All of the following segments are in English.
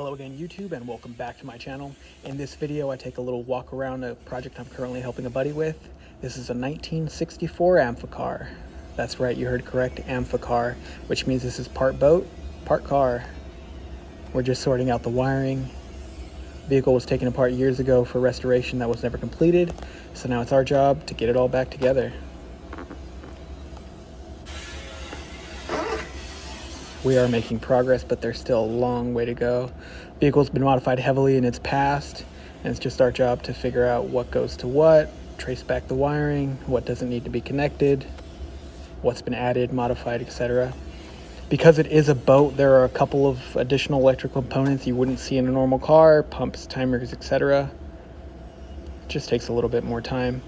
Hello again YouTube, and welcome back to my channel. In this video I take a little walk around a project I'm currently helping a buddy with. This is a 1964 Amphicar. That's right, you heard correct, Amphicar, which means this is part boat, part car. We're just sorting out the wiring. The vehicle was taken apart years ago for restoration that was never completed, so now it's our job to get it all back together. We are making progress, but there's still a long way to go. The vehicle's been modified heavily in its past, and it's just our job to figure out what goes to what, trace back the wiring, what doesn't need to be connected, what's been added, modified, etc. Because it is a boat, there are a couple of additional electrical components you wouldn't see in a normal car, pumps, timers, etc. It just takes a little bit more time.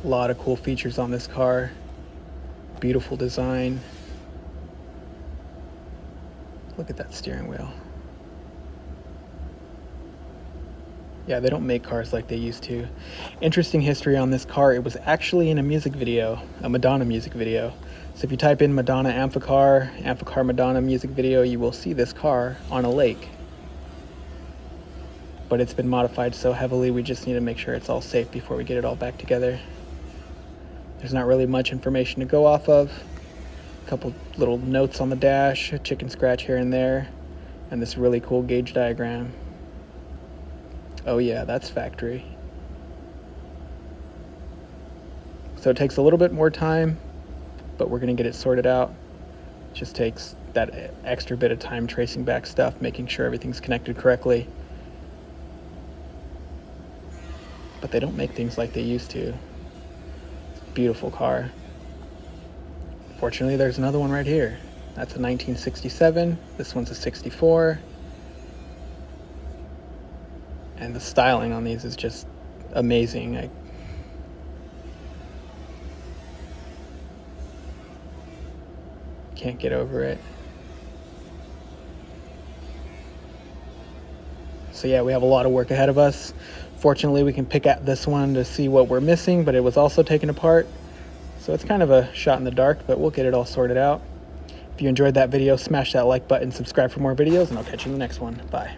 A lot of cool features on this car. Beautiful design. Look at that steering wheel. Yeah, they don't make cars like they used to. Interesting history on this car, it was actually in a music video, a Madonna music video. So if you type in Madonna Amphicar, Amphicar Madonna music video, you will see this car on a lake. But it's been modified so heavily, we just need to make sure it's all safe before we get it all back together. There's not really much information to go off of. Couple little notes on the dash, a chicken scratch here and there, and this really cool gauge diagram. Oh yeah, that's factory. So it takes a little bit more time, but we're gonna get it sorted out. It just takes that extra bit of time tracing back stuff, making sure everything's connected correctly. But they don't make things like they used to. It's a beautiful car. Fortunately, there's another one right here. That's a 1967. This one's a 64. And the styling on these is just amazing. I can't get over it. So yeah, we have a lot of work ahead of us. Fortunately, we can pick at this one to see what we're missing, but it was also taken apart. So it's kind of a shot in the dark, but we'll get it all sorted out. If you enjoyed that video, smash that like button, subscribe for more videos, and I'll catch you in the next one. Bye.